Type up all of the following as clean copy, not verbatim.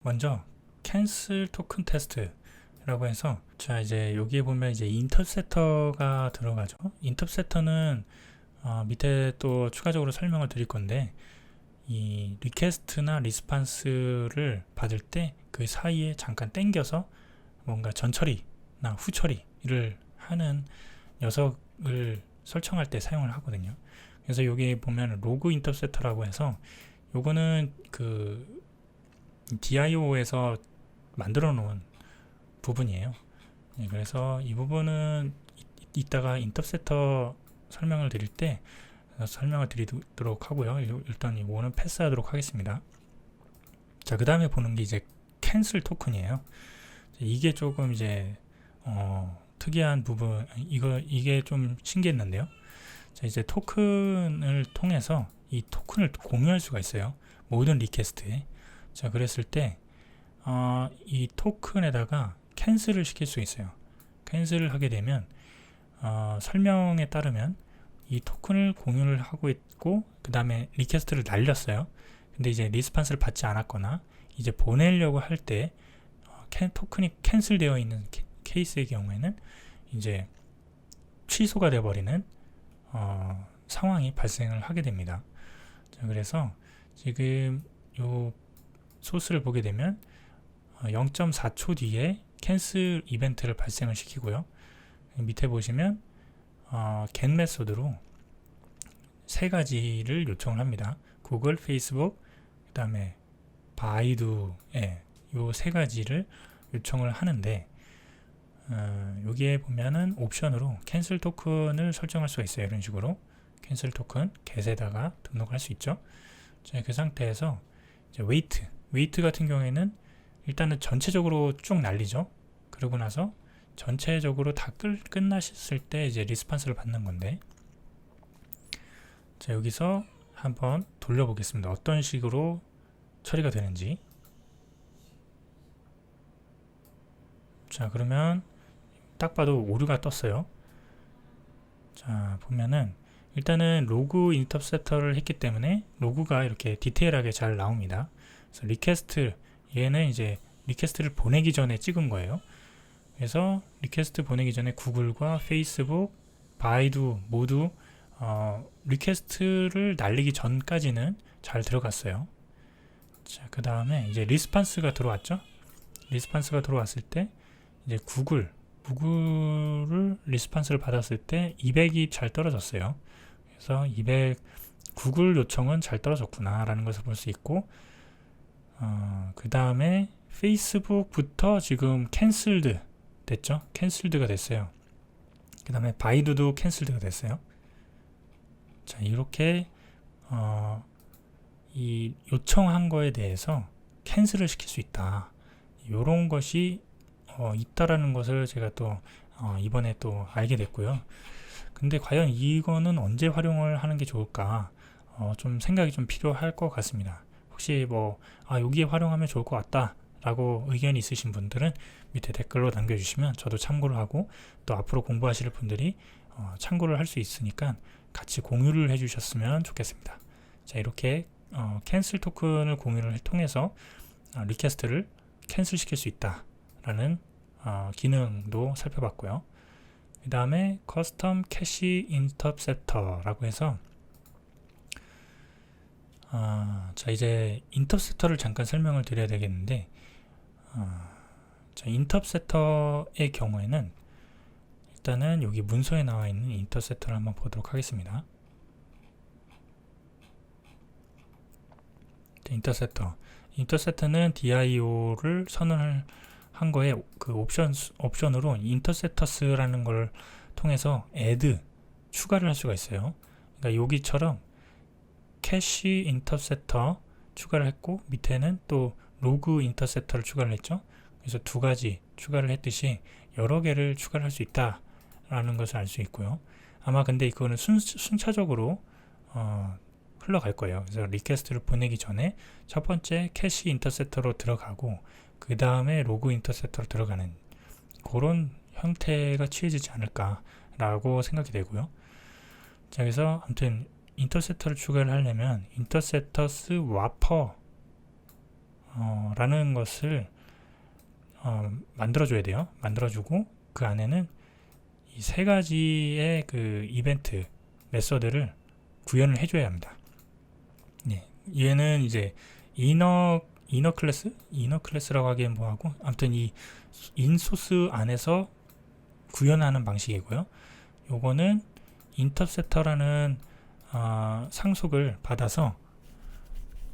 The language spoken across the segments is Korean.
먼저 캔슬 토큰 테스트라고 해서, 자 이제 여기에 보면 이제 인터셉터가 들어가죠. 인터셉터는 밑에 또 추가적으로 설명을 드릴 건데, 이 리퀘스트나 리스판스를 받을 때 그 사이에 잠깐 땡겨서 뭔가 전처리나 후처리를 하는 녀석을 설정할 때 사용을 하거든요. 그래서 여기 보면 로그 인터셉터라고 해서, 요거는 그 DIO에서 만들어 놓은 부분이에요. 네, 그래서 이 부분은 이따가 인터셉터 설명을 드릴 때 설명을 드리도록 하고요. 일단 이거는 패스하도록 하겠습니다. 자, 그 다음에 보는 게 이제 캔슬 토큰이에요. 이게 조금 이제 특이한 부분, 이게 좀 신기했는데요. 자, 이제 토큰을 통해서 이 토큰을 공유할 수가 있어요. 모든 리퀘스트에. 자, 그랬을 때 이 토큰에다가 캔슬을 시킬 수 있어요. 캔슬을 하게 되면 설명에 따르면 이 토큰을 공유를 하고 있고, 그 다음에 리퀘스트를 날렸어요. 근데 이제 리스판스를 받지 않았거나 이제 보내려고 할 때 토큰이 캔슬되어 있는 케이스의 경우에는 이제 취소가 되어버리는 상황이 발생을 하게 됩니다. 자, 그래서 지금 요 소스를 보게 되면 0.4초 뒤에 캔슬 이벤트를 발생을 시키고요. 밑에 보시면 get 메소드로 세 가지를 요청을 합니다. 구글, 페이스북, 그 다음에 바이두에 요 세 가지를 요청을 하는데, 여기에 보면은 옵션으로 캔슬 토큰을 설정할 수가 있어요. 이런 식으로 캔슬 토큰 get에다가 등록할 수 있죠. 자, 그 상태에서 이제 웨이트 같은 경우에는 일단은 전체적으로 쭉 날리죠. 그러고 나서 전체적으로 다 끝나셨을 때 이제 리스판스를 받는 건데, 자, 여기서 한번 돌려보겠습니다. 어떤 식으로 처리가 되는지. 자, 그러면 딱 봐도 오류가 떴어요. 자, 보면은 일단은 로그 인터셉터를 했기 때문에 로그가 이렇게 디테일하게 잘 나옵니다. 그래서 리퀘스트, 얘는 이제 리퀘스트를 보내기 전에 찍은 거예요. 그래서 리퀘스트 보내기 전에 구글과 페이스북, 바이두 모두 리퀘스트를 날리기 전까지는 잘 들어갔어요. 자, 그 다음에 이제 리스판스가 들어왔죠. 리스판스가 들어왔을 때 이제 구글을 리스판스를 받았을 때 200이 잘 떨어졌어요. 그래서 200 구글 요청은 잘 떨어졌구나 라는 것을 볼 수 있고, 그 다음에 페이스북부터 지금 캔슬드 됐죠. 캔슬드가 됐어요. 그 다음에 바이두도 캔슬드가 됐어요. 자, 이렇게 이 요청한 거에 대해서 캔슬을 시킬 수 있다. 이런 것이 있다라는 것을 제가 또 이번에 또 알게 됐고요. 근데 과연 이거는 언제 활용을 하는 게 좋을까? 좀 생각이 좀 필요할 것 같습니다. 혹시 여기에 활용하면 좋을 것 같다 라고 의견이 있으신 분들은 밑에 댓글로 남겨주시면 저도 참고를 하고, 또 앞으로 공부하실 분들이 참고를 할 수 있으니까 같이 공유를 해주셨으면 좋겠습니다. 자, 이렇게 캔슬 토큰을 공유를 통해서 리퀘스트를 캔슬 시킬 수 있다 라는 기능도 살펴봤고요. 그 다음에 커스텀 캐시 인터셉터라고 해서, 자, 이제 인터셉터를 잠깐 설명을 드려야 되겠는데, 자, 인터셉터의 경우에는 일단은 여기 문서에 나와 있는 인터셉터를 한번 보도록 하겠습니다. 인터셉터는 DIO를 선언을 한 거에 그 옵션으로 인터셉터스라는 걸 통해서 add 추가를 할 수가 있어요. 그러니까 여기처럼 캐시 인터셉터 추가를 했고, 밑에는 또 로그 인터셉터를 추가를 했죠. 그래서 두 가지 추가를 했듯이 여러 개를 추가를 할 수 있다라는 것을 알 수 있고요. 아마 근데 이거는 순차적으로 흘러갈 거예요. 그래서 리퀘스트를 보내기 전에 첫 번째 캐시 인터셉터로 들어가고, 그 다음에 로그 인터셉터로 들어가는 그런 형태가 취해지지 않을까라고 생각이 되고요. 자, 그래서 아무튼 인터셉터를 추가를 하려면 인터셉터스 와퍼 라는 것을 만들어줘야 돼요. 만들어주고 그 안에는 이 세 가지의 그 이벤트 메서드를 구현을 해줘야 합니다. 네, 얘는 이제 이너 클래스라고 하기엔 뭐하고, 아무튼 이 인소스 안에서 구현하는 방식이고요. 요거는 인터셉터라는 상속을 받아서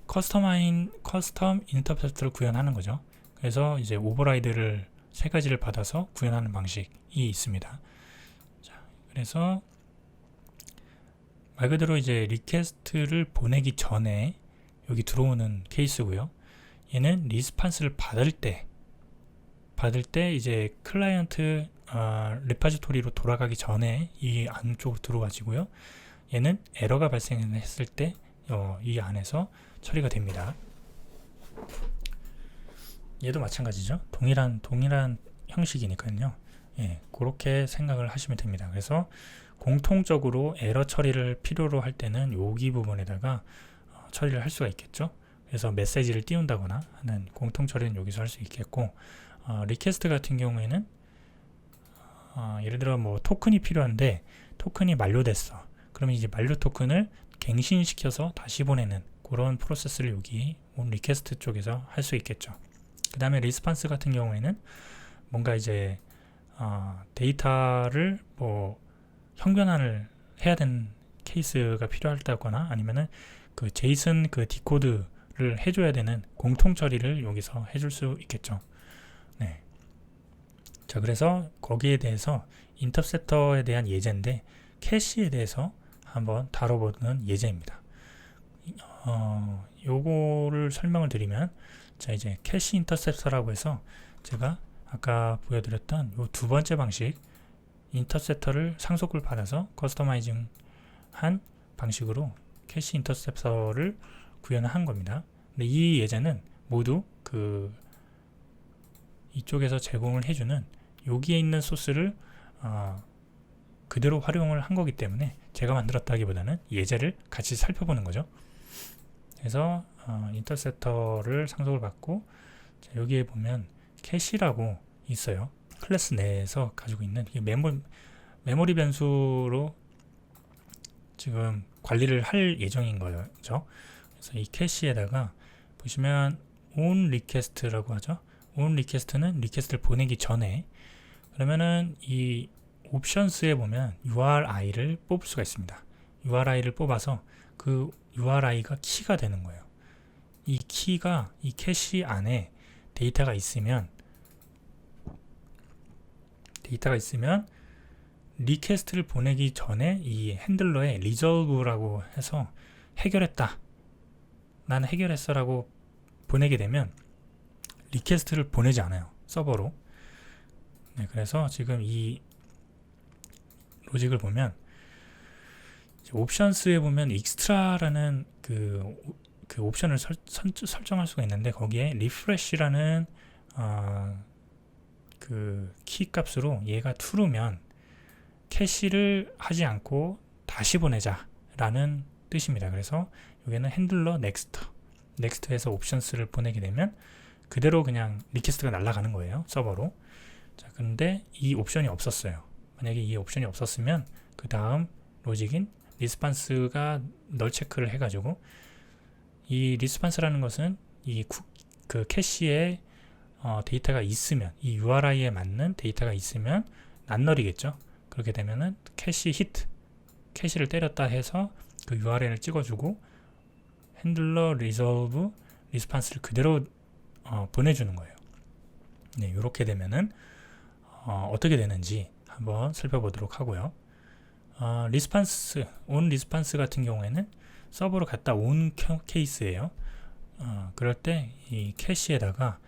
커스텀 인터셉터를 구현하는 거죠. 그래서 이제 오버라이드를 세 가지를 받아서 구현하는 방식이 있습니다. 자, 그래서 말 그대로 이제 리퀘스트를 보내기 전에 여기 들어오는 케이스고요. 얘는 리스판스를 받을 때 이제 클라이언트 레파지토리로 돌아가기 전에 이 안쪽으로 들어와지고요. 얘는 에러가 발생했을 때 이 안에서 처리가 됩니다. 얘도 마찬가지죠. 동일한 형식이니까요. 예, 그렇게 생각을 하시면 됩니다. 그래서 공통적으로 에러 처리를 필요로 할 때는 여기 부분에다가 처리를 할 수가 있겠죠. 그래서 메시지를 띄운다거나 하는 공통 처리는 여기서 할 수 있겠고, 리퀘스트 같은 경우에는 예를 들어 뭐 토큰이 필요한데 토큰이 만료됐어. 그러면 이제 만료 토큰을 갱신시켜서 다시 보내는 그런 프로세스를 여기 온 리퀘스트 쪽에서 할 수 있겠죠. 그 다음에 리스판스 같은 경우에는 뭔가 이제 데이터를 뭐 형변환을 해야 되는 케이스가 필요하다거나 아니면은 그 제이슨 그 디코드를 해줘야 되는 공통 처리를 여기서 해줄 수 있겠죠. 네. 자, 그래서 거기에 대해서 인터셉터에 대한 예제인데 캐시에 대해서 한번 다뤄보는 예제입니다. 요거를 설명을 드리면, 자, 이제 캐시 인터셉터라고 해서 제가 아까 보여드렸던 요 두 번째 방식, 인터셉터를 상속을 받아서 커스터마이징 한 방식으로 캐시 인터셉터를 구현한 겁니다. 근데 이 예제는 모두 그 이쪽에서 제공을 해주는 여기에 있는 소스를 그대로 활용을 한 거기 때문에 제가 만들었다기보다는 예제를 같이 살펴보는 거죠. 그래서 인터셉터를 상속을 받고, 자, 여기에 보면 캐시라고 있어요. 클래스 내에서 가지고 있는 메모리 변수로 지금 관리를 할 예정인 거죠. 그래서 이 캐시에다가 보시면 on request라고 하죠. on request는 리퀘스트를 보내기 전에, 그러면은 이 옵션스에 보면 URI를 뽑을 수가 있습니다. URI를 뽑아서 그 URI가 키가 되는 거예요. 이 키가 이 캐시 안에 데이터가 있으면 리퀘스트를 보내기 전에 이 핸들러에 resolve라고 해서 해결했다, 나는 해결했어 라고 보내게 되면 리퀘스트를 보내지 않아요, 서버로. 네, 그래서 지금 이 로직을 보면 옵션스에 보면 익스트라라는 그 옵션을 설정할 수가 있는데, 거기에 리프레시라는 그 키 값으로 얘가 true면 캐시를 하지 않고 다시 보내자 라는 뜻입니다. 그래서 여기는 핸들러 넥스트에서 옵션스를 보내게 되면 그대로 그냥 리퀘스트가 날아가는 거예요, 서버로. 자, 그런데 이 옵션이 없었어요. 만약에 이 옵션이 없었으면 그 다음 로직인 리스판스가 널 체크를 해가지고, 이 리스판스라는 것은 그 캐시에 데이터가 있으면, 이 URI에 맞는 데이터가 있으면 난널이겠죠. 그렇게 되면은 캐시를 때렸다 해서 그 URL을 찍어주고 핸들러 resolve 리스판스를 그대로 보내주는 거예요. 네, 이렇게 되면은 어떻게 되는지 한번 살펴보도록 하고요. on 리스판스 같은 경우에는 서버로 갔다 온 케이스예요. 그럴 때 이 캐시에다가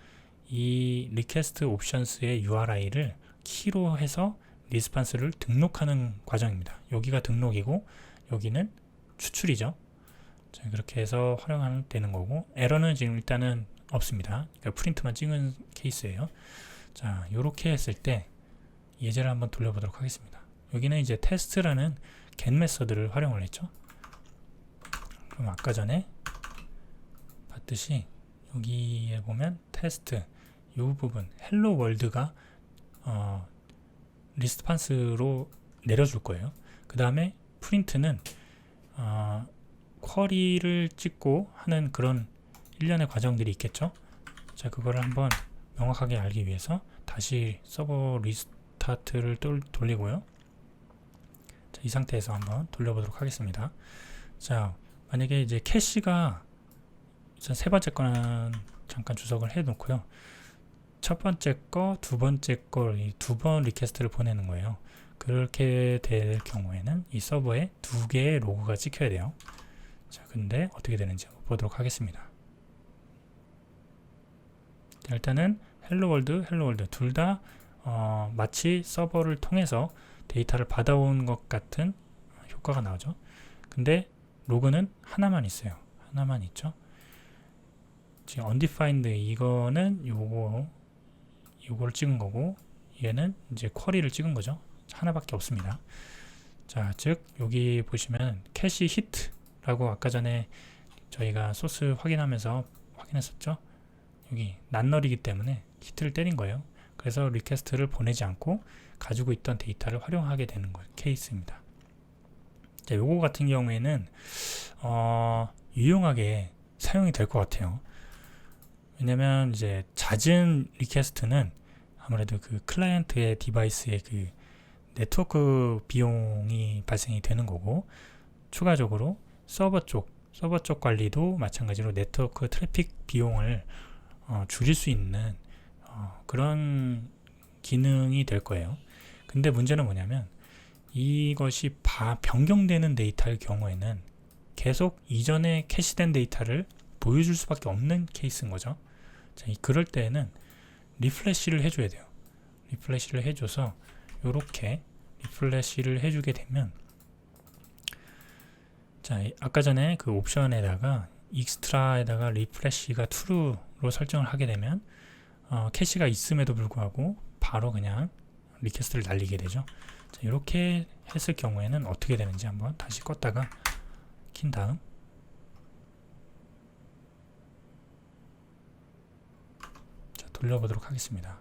이 리퀘스트 옵션스의 URI를 키로 해서 리스판스를 등록하는 과정입니다. 여기가 등록이고 여기는 추출이죠. 자, 그렇게 해서 활용하면 되는 거고, 에러는 지금 일단은 없습니다. 그러니까 프린트만 찍은 케이스예요. 자, 이렇게 했을 때 예제를 한번 돌려보도록 하겠습니다. 여기는 이제 테스트라는 get 메서드를 활용을 했죠. 그럼 아까 전에 봤듯이 여기에 보면 테스트 이 부분 헬로 월드가 리스판스로 내려줄 거예요. 그 다음에 프린트는 쿼리를 찍고 하는 그런 일련의 과정들이 있겠죠. 자, 그거를 한번 명확하게 알기 위해서 다시 서버 리스타트를 돌리고요. 자, 이 상태에서 한번 돌려보도록 하겠습니다. 자, 만약에 이제 캐시가 세 번째 거는 잠깐 주석을 해 놓고요. 첫 번째 거, 두 번째 거 두 번 리퀘스트를 보내는 거예요. 그렇게 될 경우에는 이 서버에 두 개의 로그가 찍혀야 돼요. 자, 근데 어떻게 되는지 보도록 하겠습니다. 자, 일단은 헬로 월드 둘 다 마치 서버를 통해서 데이터를 받아온 것 같은 효과가 나오죠. 근데 로그는 하나만 있어요. 하나만 있죠. 지금 undefined 이거는 요거를 찍은 거고, 얘는 이제 쿼리를 찍은 거죠. 하나밖에 없습니다. 자, 즉 여기 보시면 캐시 히트라고 아까 전에 저희가 소스 확인하면서 확인했었죠. 여기 낱널이기 때문에 히트를 때린 거예요. 그래서 리퀘스트를 보내지 않고 가지고 있던 데이터를 활용하게 되는 케이스입니다. 자, 요거 같은 경우에는 유용하게 사용이 될 것 같아요. 왜냐면 이제 잦은 리퀘스트는 아무래도 그 클라이언트의 디바이스의 그 네트워크 비용이 발생이 되는 거고, 추가적으로 서버 쪽 관리도 마찬가지로 네트워크 트래픽 비용을 줄일 수 있는 그런 기능이 될 거예요. 근데 문제는 뭐냐면 이것이 변경되는 데이터의 경우에는 계속 이전에 캐시된 데이터를 보여줄 수밖에 없는 케이스인 거죠. 자, 그럴 때에는 리플래시를 해줘야 돼요. 리플래시를 해줘서 요렇게 리플래시를 해주게 되면, 자, 아까 전에 그 옵션에다가 익스트라에다가 리플래시가 true로 설정을 하게 되면 캐시가 있음에도 불구하고 바로 그냥 리퀘스트를 날리게 되죠. 자, 이렇게 했을 경우에는 어떻게 되는지 한번 다시 껐다가 킨 다음, 자, 돌려보도록 하겠습니다.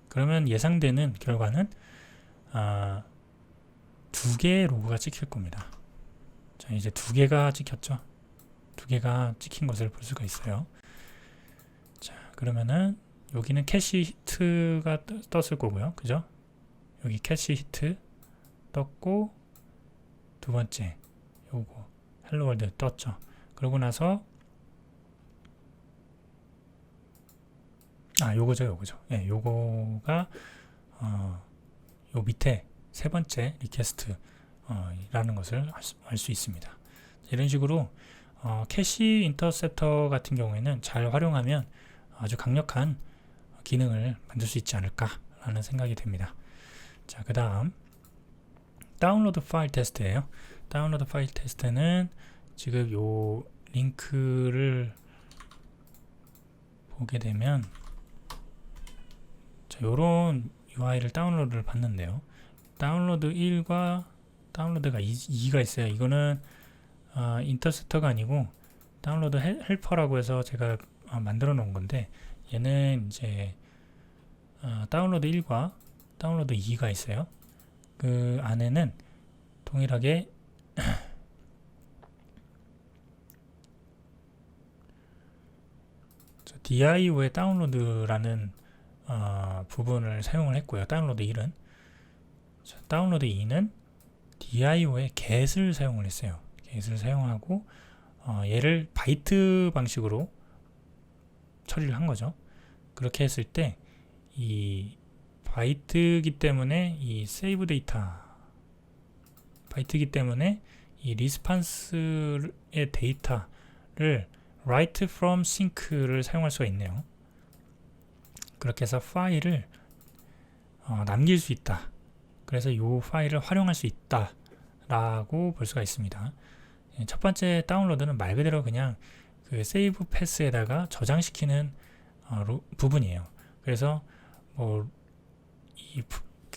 그러면 예상되는 결과는 두 개의 로그가 찍힐 겁니다. 자, 이제 두 개가 찍혔죠. 두 개가 찍힌 것을 볼 수가 있어요. 자, 그러면은 여기는 캐시 히트가 떴을 거고요. 그죠? 여기 캐시 히트 떴고, 두 번째 요거 헬로 월드 떴죠. 그러고 나서 요거죠. 예, 요거가 요 밑에 세 번째 리퀘스트 라는 것을 알 수 있습니다. 이런 식으로 캐시 인터셉터 같은 경우에는 잘 활용하면 아주 강력한 기능을 만들 수 있지 않을까라는 생각이 듭니다. 자, 그 다음 다운로드 파일 테스트예요. 다운로드 파일 테스트는 지금 요 링크를 보게 되면, 자, 요런 UI를 다운로드를 받는데요. 다운로드 1과 다운로드가 2가 있어요. 이거는 인터셉터가 아니고 다운로드 헬퍼라고 해서 제가 만들어 놓은 건데, 얘는 이제 다운로드 1과 다운로드 2가 있어요. 그 안에는 동일하게 DIO의 다운로드라는 부분을 사용을 했고요. 다운로드 1은, 자, 다운로드 2는 DIO의 get을 사용을 했어요. get을 사용하고 얘를 바이트 방식으로 처리를 한 거죠. 그렇게 했을 때 이 바이트이기 때문에 이 세이브 데이터 바이트이기 때문에 이 리스판스의 데이터를 write from sync를 사용할 수가 있네요. 그렇게 해서 파일을 남길 수 있다. 그래서 이 파일을 활용할 수 있다 라고 볼 수가 있습니다. 첫 번째 다운로드는 말 그대로 그냥 그 세이브 패스에다가 저장시키는 부분이에요. 그래서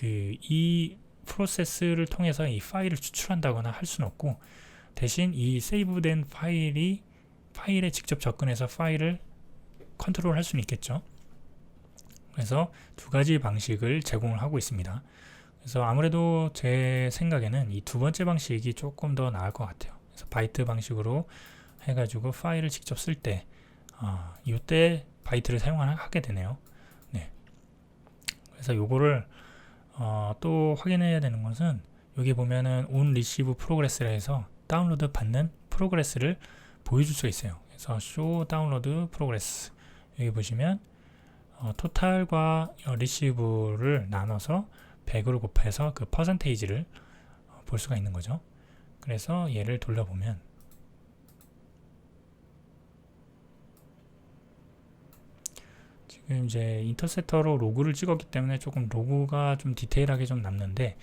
이 프로세스를 통해서 이 파일을 추출한다거나 할 수는 없고, 대신 이 세이브된 파일이 파일에 직접 접근해서 파일을 컨트롤할 수는 있겠죠. 그래서 두 가지 방식을 제공을 하고 있습니다. 그래서 아무래도 제 생각에는 이 두 번째 방식이 조금 더 나을 것 같아요. 그래서 바이트 방식으로 해가지고 파일을 직접 쓸 때 이때 바이트를 사용하게 되네요. 네. 그래서 요거를 또 확인해야 되는 것은 여기 보면은 on receive progress라 해서 다운로드 받는 프로그레스를 보여줄 수가 있어요. 그래서 show download progress 여기 보시면 토탈과 receive를 나눠서 100으로 곱해서 그 퍼센테이지를 볼 수가 있는 거죠. 그래서 얘를 돌려보면 지금 이제 인터셉터로 로그를 찍었기 때문에 조금 로그가 좀 디테일하게 좀 남는데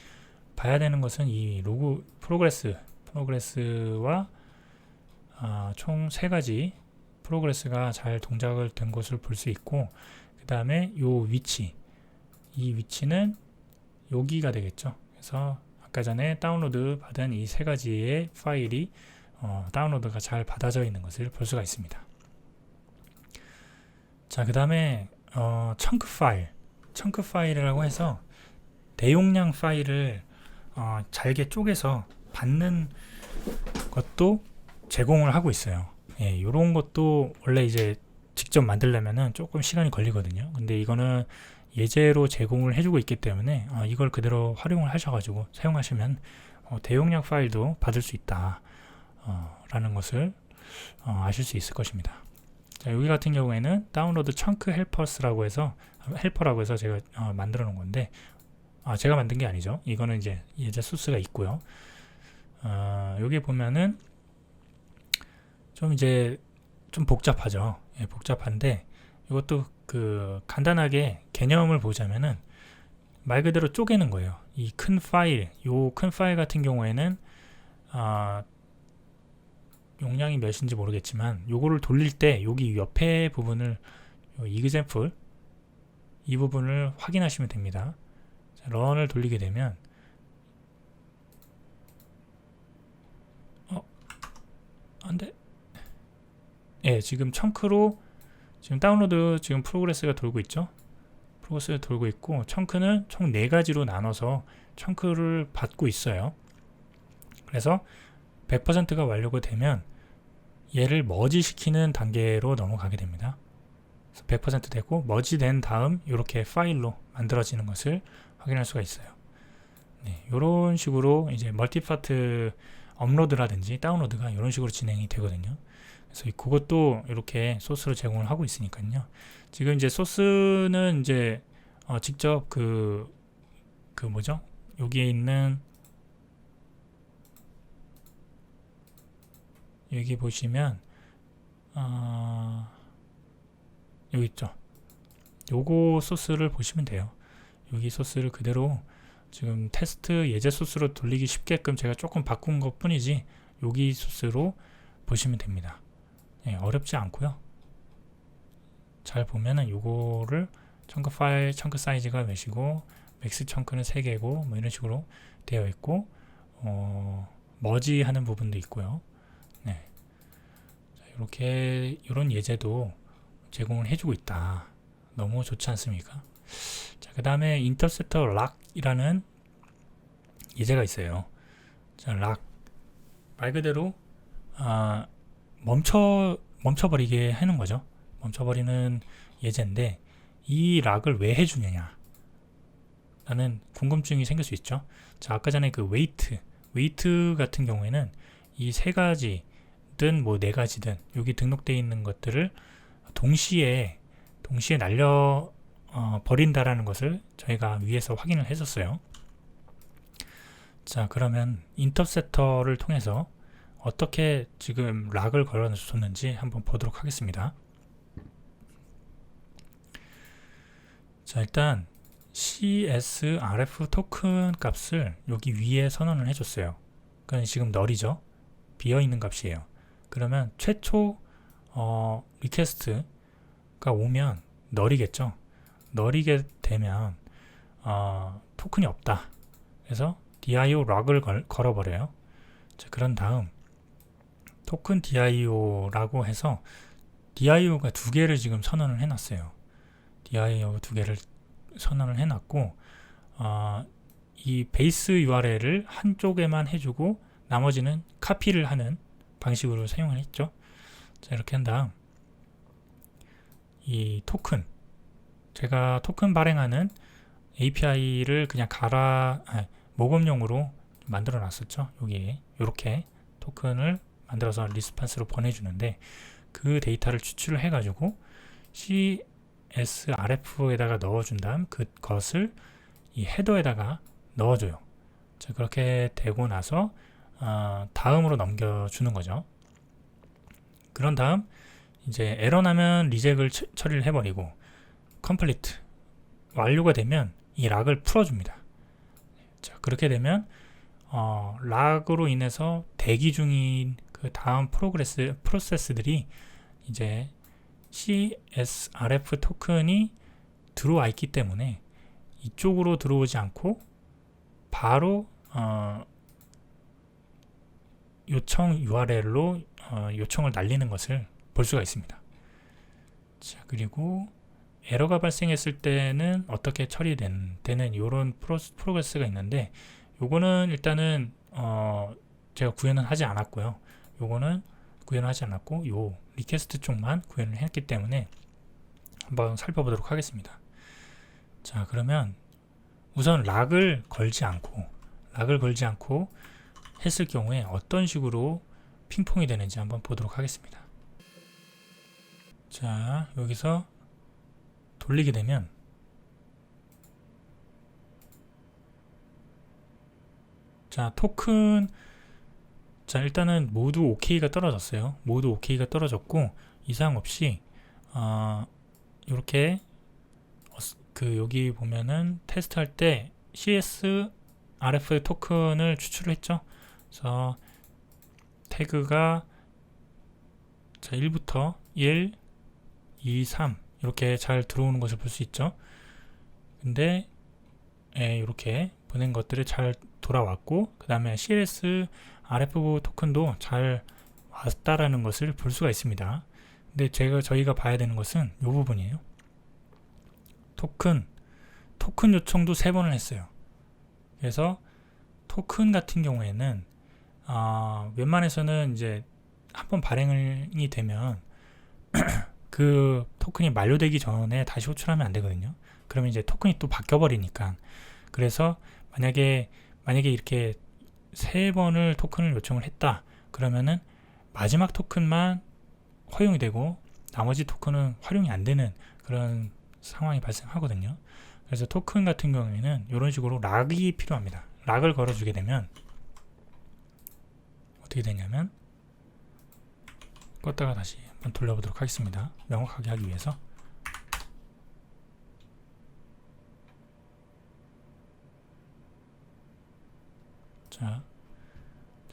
봐야 되는 것은 이 로그 프로그레스와 총 3가지 프로그레스가 잘 동작을 된 것을 볼 수 있고 그 다음에 요 위치 이 위치는 여기가 되겠죠. 그래서 아까 전에 다운로드 받은 이 3가지의 파일이 다운로드가 잘 받아져 있는 것을 볼 수가 있습니다. 자, 그 다음에 청크 파일이라고 해서 대용량 파일을 잘게 쪼개서 받는 것도 제공을 하고 있어요. 예, 이런 것도 원래 이제 직접 만들려면은 조금 시간이 걸리거든요. 근데 이거는 예제로 제공을 해주고 있기 때문에 이걸 그대로 활용을 하셔가지고 사용하시면 대용량 파일도 받을 수 있다 라는 것을 아실 수 있을 것입니다. 자, 여기 같은 경우에는 다운로드 청크 헬퍼라고 해서 제가 만들어 놓은 건데 제가 만든 게 아니죠. 이거는 이제 예제 소스가 있고요. 여기 보면은 좀 복잡하죠. 예, 복잡한데 이것도 그 간단하게 개념을 보자면은 말 그대로 쪼개는 거예요. 이 큰 파일, 큰 파일 같은 경우에는 용량이 몇인지 모르겠지만 요거를 돌릴 때 여기 옆에 부분을 example 이 부분을 확인하시면 됩니다. 자, 런을 돌리게 되면 안돼. 예, 지금 청크로 지금 다운로드 지금 프로그레스가 돌고 있죠. 프로그레스가 돌고 있고 청크는 총 4가지로 나눠서 청크를 받고 있어요. 그래서 100%가 완료가 되면 얘를 머지 시키는 단계로 넘어가게 됩니다. 그래서 100% 되고 머지 된 다음 이렇게 파일로 만들어지는 것을 확인할 수가 있어요. 네, 이런 식으로 이제 멀티파트 업로드라든지 다운로드가 이런 식으로 진행이 되거든요. 그래서 그것도 이렇게 소스로 제공을 하고 있으니까요. 지금 이제 소스는 이제 직접 그 뭐죠? 여기에 있는 여기 보시면 여기 있죠. 요거 소스를 보시면 돼요. 여기 소스를 그대로 지금 테스트 예제 소스로 돌리기 쉽게끔 제가 조금 바꾼 것 뿐이지 여기 소스로 보시면 됩니다. 예, 어렵지 않고요. 잘 보면은 요거를 청크 파일 청크 사이즈가 몇이고 맥스 청크는 3개고 뭐 이런 식으로 되어 있고 머지 하는 부분도 있고요. 네. 자, 이렇게 이런 예제도 제공을 해주고 있다. 너무 좋지 않습니까? 자, 그 다음에 인터셉터 락이라는 예제가 있어요. 자, 락 말 그대로 멈춰버리게 하는 거죠. 멈춰버리는 예제인데 이 락을 왜 해주느냐 라는 궁금증이 생길 수 있죠. 자, 아까 전에 그 웨이트 같은 경우에는 이 3가지든 뭐 4가지든 여기 등록되어 있는 것들을 동시에 날려 버린다라는 것을 저희가 위에서 확인을 했었어요. 자, 그러면 인터셉터를 통해서 어떻게 지금 락을 걸어줬는지 한번 보도록 하겠습니다. 자, 일단 CSRF 토큰 값을 여기 위에 선언을 해줬어요. 그건 지금 널이죠. 비어있는 값이에요. 그러면 최초 리퀘스트가 오면 널이겠죠. 널이게 되면 토큰이 없다. 그래서 dir 락을 걸어버려요. 자, 그런 다음 토큰 DIO라고 해서 DIO가 두 개를 지금 선언을 해놨어요. DIO 두 개를 선언을 해놨고 이 베이스 URL을 한쪽에만 해주고 나머지는 카피를 하는 방식으로 사용을 했죠. 자, 이렇게 한 다음 이 토큰, 제가 토큰 발행하는 API를 그냥 모금용으로 만들어 놨었죠. 여기에 이렇게 토큰을 만들어서 리스판스로 보내주는데 그 데이터를 추출을 해가지고 CSRF에다가 넣어준 다음 그것을 이 헤더에다가 넣어줘요. 자, 그렇게 되고 나서 다음으로 넘겨주는 거죠. 그런 다음 이제 에러 나면 리젝을 처리를 해버리고 컴플리트 완료가 되면 이 락을 풀어줍니다. 자, 그렇게 되면 락으로 인해서 대기 중인 그 다음 프로세스들이 이제 CSRF 토큰이 들어와 있기 때문에 이쪽으로 들어오지 않고 바로 요청 URL로 요청을 날리는 것을 볼 수가 있습니다. 자, 그리고 에러가 발생했을 때는 어떻게 처리되는 이런 프로그레스가 있는데 요거는 일단은 제가 구현은 하지 않았고요. 요거는 구현을 하지 않았고 요 리퀘스트 쪽만 구현을 했기 때문에 한번 살펴보도록 하겠습니다. 자, 그러면 우선 락을 걸지 않고 했을 경우에 어떤 식으로 핑퐁이 되는지 한번 보도록 하겠습니다. 자, 여기서 돌리게 되면 자, 토큰, 자, 일단은 모두 OK가 떨어졌어요. 모두 OK가 떨어졌고 이상 없이 이렇게 여기 보면은 테스트할 때 CSRF 토큰을 추출을 했죠. 그래서 태그가 자, 1부터 1, 2, 3 이렇게 잘 들어오는 것을 볼 수 있죠. 근데 이렇게 보낸 것들이 잘 돌아왔고 그 다음에 CSRF 토큰도 잘 왔다라는 것을 볼 수가 있습니다. 근데 저희가 봐야 되는 것은 이 부분이에요. 토큰 요청도 3번을 했어요. 그래서 토큰 같은 경우에는 웬만해서는 이제 한번 발행이 되면 그 토큰이 만료되기 전에 다시 호출하면 안 되거든요. 그러면 이제 토큰이 또 바뀌어 버리니까. 그래서 만약에 이렇게 3번을 토큰을 요청을 했다. 그러면은 마지막 토큰만 허용이 되고 나머지 토큰은 활용이 안 되는 그런 상황이 발생하거든요. 그래서 토큰 같은 경우에는 이런 식으로 락이 필요합니다. 락을 걸어주게 되면 어떻게 되냐면 껐다가 다시 한번 돌려보도록 하겠습니다. 명확하게 하기 위해서. 자,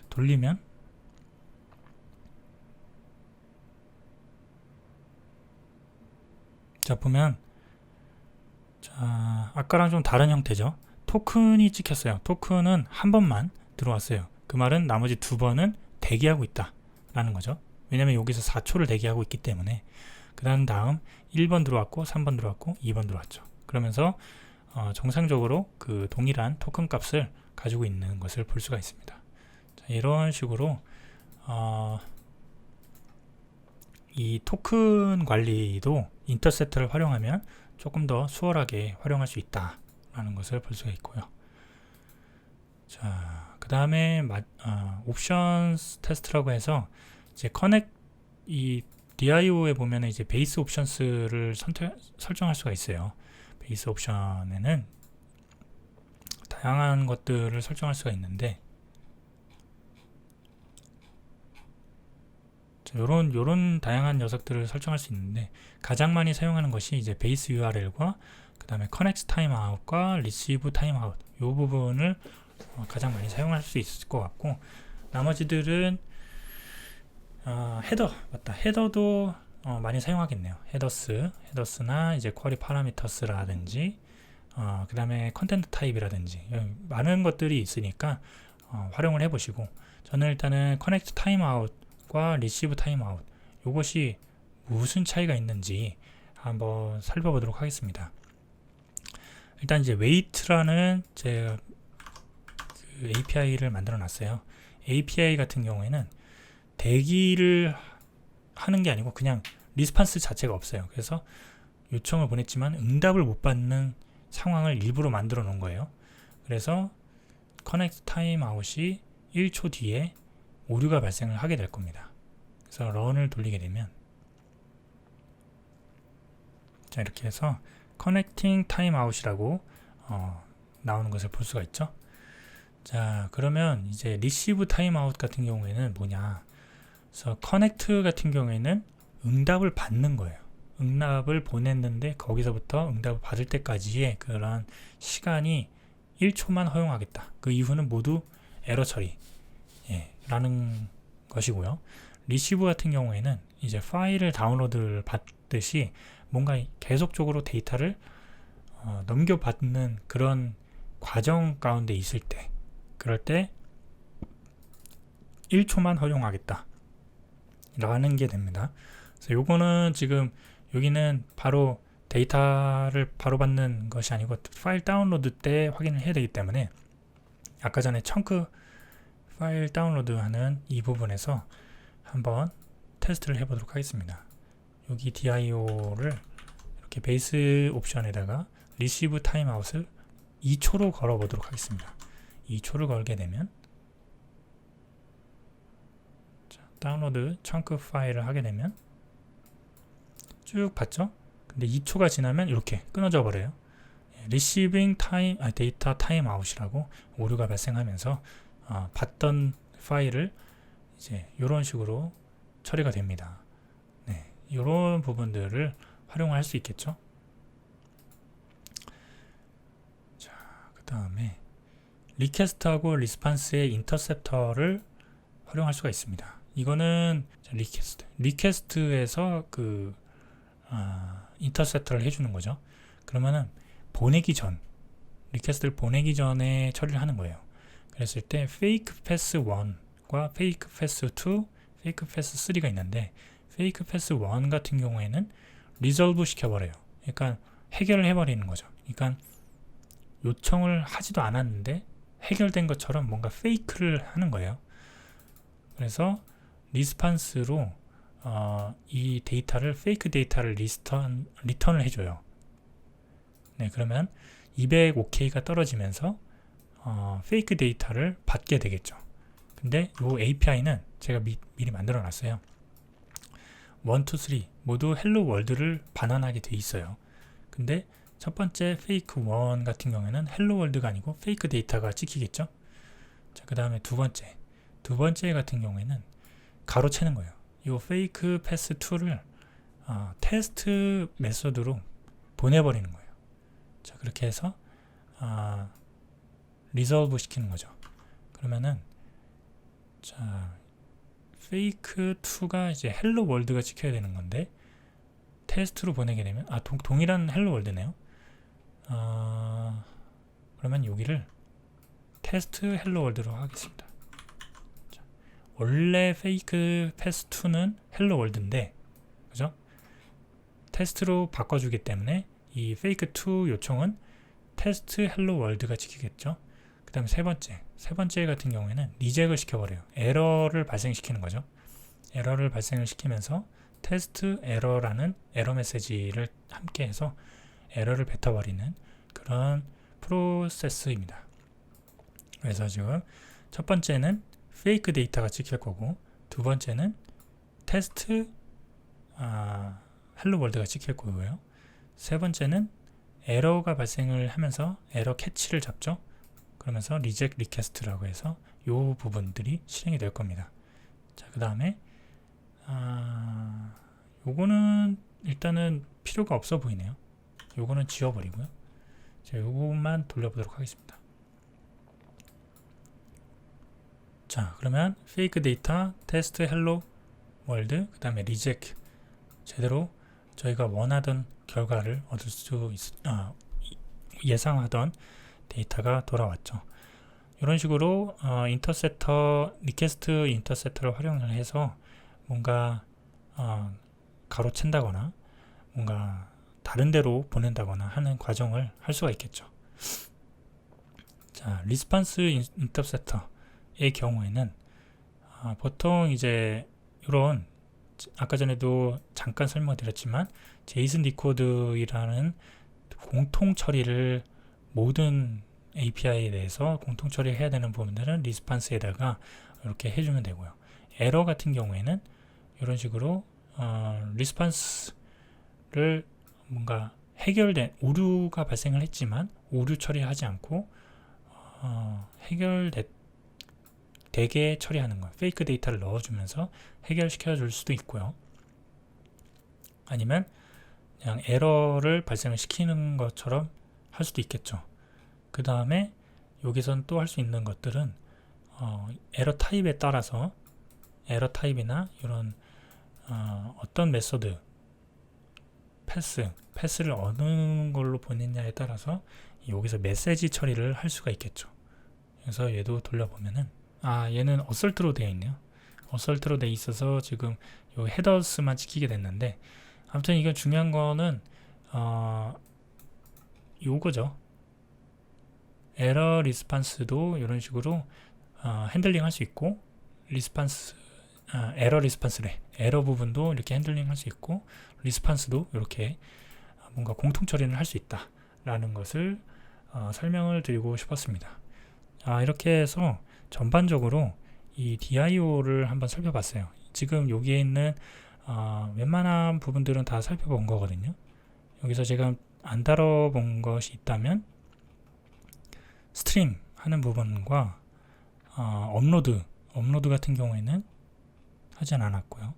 돌리면 자, 보면 자, 아까랑 좀 다른 형태죠. 토큰이 찍혔어요. 토큰은 한 번만 들어왔어요. 그 말은 나머지 2번은 대기하고 있다 라는 거죠. 왜냐면 여기서 4초를 대기하고 있기 때문에. 그 다음 1번 들어왔고 3번 들어왔고 2번 들어왔죠. 그러면서 정상적으로 그 동일한 토큰 값을 가지고 있는 것을 볼 수가 있습니다. 자, 이런 식으로 이 토큰 관리도 인터셉터를 활용하면 조금 더 수월하게 활용할 수 있다라는 것을 볼 수가 있고요. 자, 그 다음에 옵션스 테스트라고 해서 이제 이 DIO에 보면 이제 베이스 옵션스를 설정할 수가 있어요. 베이스 옵션에는 다양한 것들을 설정할 수가 있는데 요런 다양한 녀석들을 설정할 수 있는데 가장 많이 사용하는 것이 이제 베이스 URL과 그 다음에 커넥트 타임아웃과 리시브 타임아웃 요 부분을 가장 많이 사용할 수 있을 것 같고 나머지들은 헤더도 많이 사용하겠네요. 헤더스나 이제 쿼리 파라미터스라든지 그 다음에 컨텐트 타입이라든지 많은 것들이 있으니까 활용을 해보시고 저는 일단은 커넥트 타임아웃 타임아웃과 리시브 타임아웃, 이것이 무슨 차이가 있는지 한번 살펴보도록 하겠습니다. 일단 이제 wait라는 제가 그 API를 만들어 놨어요. API 같은 경우에는 대기를 하는 게 아니고 그냥 리스판스 자체가 없어요. 그래서 요청을 보냈지만 응답을 못 받는 상황을 일부러 만들어 놓은 거예요. 그래서 커넥트 타임아웃이 1초 뒤에 오류가 발생을 하게 될 겁니다. 그래서 런을 돌리게 되면, 자, 이렇게 해서 커넥팅 타임아웃이라고 나오는 것을 볼 수가 있죠. 자, 그러면 이제 리시브 타임아웃 같은 경우에는 뭐냐, 그래서 커넥트 같은 경우에는 응답을 받는 거예요. 응답을 보냈는데 거기서부터 응답을 받을 때까지의 그런 시간이 1초만 허용하겠다. 그 이후는 모두 에러 처리, 라는 것이고요. 리시브 같은 경우에는 이제 파일을 다운로드를 받듯이 뭔가 계속적으로 데이터를 넘겨받는 그런 과정 가운데 있을 때, 그럴 때 1초만 허용하겠다 라는 게 됩니다. 그래서 요거는 지금 여기는 바로 데이터를 바로 받는 것이 아니고 파일 다운로드 때 확인을 해야 되기 때문에 아까 전에 청크 파일 다운로드 하는 이 부분에서 한번 테스트를 해보도록 하겠습니다. 여기 DIO를 이렇게 베이스 옵션에다가 리시브 타임아웃을 2초로 걸어 보도록 하겠습니다. 2초를 걸게 되면, 자, 다운로드 청크 파일을 하게 되면 쭉 봤죠? 근데 2초가 지나면 이렇게 끊어져 버려요. 리시빙 타임, 데이터 타임아웃이라고 오류가 발생하면서 봤던 파일을 이제 이런 식으로 처리가 됩니다. 네, 이런 부분들을 활용할 수 있겠죠. 자, 그 다음에 리퀘스트하고 리스판스의 인터셉터를 활용할 수가 있습니다. 이거는 리퀘스트에서 그 인터셉터를 해주는 거죠. 그러면은 보내기 전, 리퀘스트를 보내기 전에 처리를 하는 거예요. 그랬을 때 fake pass 1과 fake pass 2, fake pass 3가 있는데, fake pass 1 같은 경우에는 resolve 시켜버려요. 그러니까 해결을 해버리는 거죠. 그러니까 요청을 하지도 않았는데 해결된 것처럼 뭔가 페이크를 하는 거예요. 그래서 리스판스로 이 데이터를, 페이크 데이터를 리턴을 해줘요. 네, 그러면 200OK가 떨어지면서 페이크 데이터를 받게 되겠죠. 근데 이 API는 제가 미리 만들어 놨어요. 1, 2, 3 모두 헬로 월드를 반환하게 돼 있어요. 근데 첫 번째 페이크 1 같은 경우에는 헬로 월드가 아니고 페이크 데이터가 찍히겠죠. 자, 그 다음에 두 번째 같은 경우에는 가로채는 거예요. 이 페이크 패스 2를 테스트 메소드로 보내버리는 거예요. 자, 그렇게 해서 리solve 시키는 거죠. 그러면은, 자, 페이크 2가 이제 헬로 월드가 찍혀야 되는 건데 테스트로 보내게 되면 동일한 헬로 월드네요. 그러면 여기를 테스트 헬로 월드로 하겠습니다. 자, 원래 페이크 패스 2는 헬로 월드인데, 그죠? 테스트로 바꿔주기 때문에 이 페이크 2 요청은 테스트 헬로 월드가 찍히겠죠. 그 다음에 세 번째 같은 경우에는 리젝을 시켜버려요. 에러를 발생시키는 거죠. 에러를 발생을 시키면서 테스트 에러라는 에러 메시지를 함께 해서 에러를 뱉어버리는 그런 프로세스입니다. 그래서 지금 첫 번째는 페이크 데이터가 찍힐 거고, 두 번째는 테스트 헬로 월드가 찍힐 거고요. 세 번째는 에러가 발생을 하면서 에러 캐치를 잡죠. 그러면서 리젝 리퀘스트라고 해서 이 부분들이 실행이 될 겁니다. 자, 그 다음에 요거는 일단은 필요가 없어 보이네요. 요거는 지워버리고요. 자, 요것만 돌려보도록 하겠습니다. 자, 그러면 페이크 데이터, 테스트 헬로 월드, 그 다음에 리젝, 제대로 저희가 원하던 결과를 얻을 수 예상하던 데이터가 돌아왔죠. 이런 식으로 인터셉터, 리퀘스트 인터셉터를 활용을 해서 뭔가 가로챈다거나 뭔가 다른 데로 보낸다거나 하는 과정을 할 수가 있겠죠. 자, 리스판스 인터셉터의 경우에는 보통 이제 이런 아까 전에도 잠깐 설명드렸지만 제이슨 디코드이라는 공통 처리를 모든 API에 대해서 공통 처리해야 되는 부분들은 리스판스에다가 이렇게 해주면 되고요. 에러 같은 경우에는 이런 식으로 리스판스를 뭔가 해결된 오류가 발생을 했지만 오류 처리하지 않고 되게 처리하는 거, 페이크 데이터를 넣어주면서 해결시켜 줄 수도 있고요. 아니면 그냥 에러를 발생을 시키는 것처럼 할 수도 있겠죠. 그 다음에 여기선 또 할 수 있는 것들은 에러 타입에 따라서 에러 타입이나 이런 어떤 메소드 패스를 어느 걸로 보냈냐에 따라서 여기서 메시지 처리를 할 수가 있겠죠. 그래서 얘도 돌려보면은 얘는 어설트로 되어 있네요. 어설트로 되어 있어서 지금 요 헤더스만 찍히게 됐는데, 아무튼 이건 중요한 거는 요거죠. 에러 리스판스도 이런 식으로 핸들링 할 수 있고, 에러 리스판스래. 에러 부분도 이렇게 핸들링 할 수 있고, 리스판스도 이렇게 뭔가 공통 처리를 할 수 있다라는 것을 설명을 드리고 싶었습니다. 이렇게 해서 전반적으로 이 DIO를 한번 살펴봤어요. 지금 여기에 있는 웬만한 부분들은 다 살펴본 거거든요. 여기서 제가 안 다뤄본 것이 있다면 스트림 하는 부분과 업로드 같은 경우에는 하진 않았고요.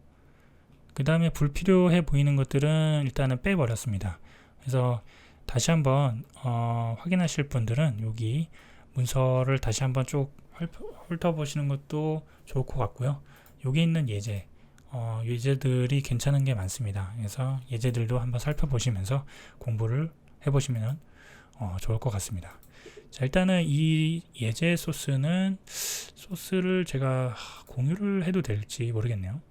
그 다음에 불필요해 보이는 것들은 일단은 빼버렸습니다. 그래서 다시 한번 확인하실 분들은 여기 문서를 다시 한번 쭉 훑어보시는 것도 좋을 것 같고요. 여기 있는 예제들이 괜찮은 게 많습니다. 그래서 예제들도 한번 살펴보시면서 공부를 해보시면 좋을 것 같습니다. 자, 일단은 이 예제 소스를 제가 공유를 해도 될지 모르겠네요.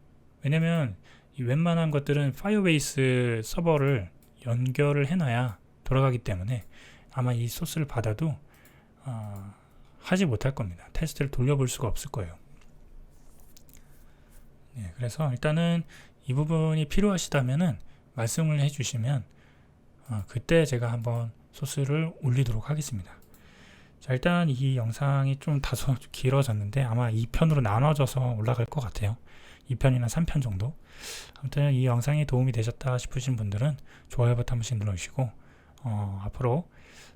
왜냐면 이 웬만한 것들은 파이어베이스 서버를 연결을 해놔야 돌아가기 때문에 아마 이 소스를 받아도 하지 못할 겁니다. 테스트를 돌려볼 수가 없을 거예요. 네, 그래서 일단은 이 부분이 필요하시다면은 말씀을 해주시면 그때 제가 한번 소스를 올리도록 하겠습니다. 자, 일단 이 영상이 좀 다소 길어졌는데 아마 2편으로 나눠져서 올라갈 것 같아요. 2편이나 3편 정도. 아무튼 이 영상이 도움이 되셨다 싶으신 분들은 좋아요 버튼 한 번씩 눌러주시고 앞으로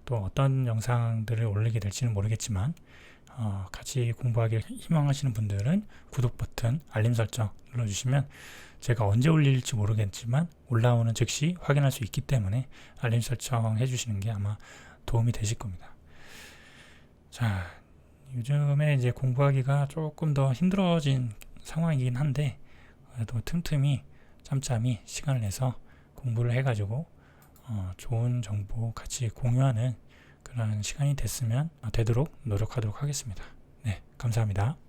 또 어떤 영상들을 올리게 될지는 모르겠지만 같이 공부하길 희망하시는 분들은 구독 버튼, 알림 설정 눌러주시면 제가 언제 올릴지 모르겠지만 올라오는 즉시 확인할 수 있기 때문에 알림 설정 해주시는 게 아마 도움이 되실 겁니다. 자, 요즘에 이제 공부하기가 조금 더 힘들어진 상황이긴 한데 그래도 틈틈이 짬짬이 시간을 내서 공부를 해가지고 좋은 정보 같이 공유하는 그런 시간이 되도록 노력하도록 하겠습니다. 네, 감사합니다.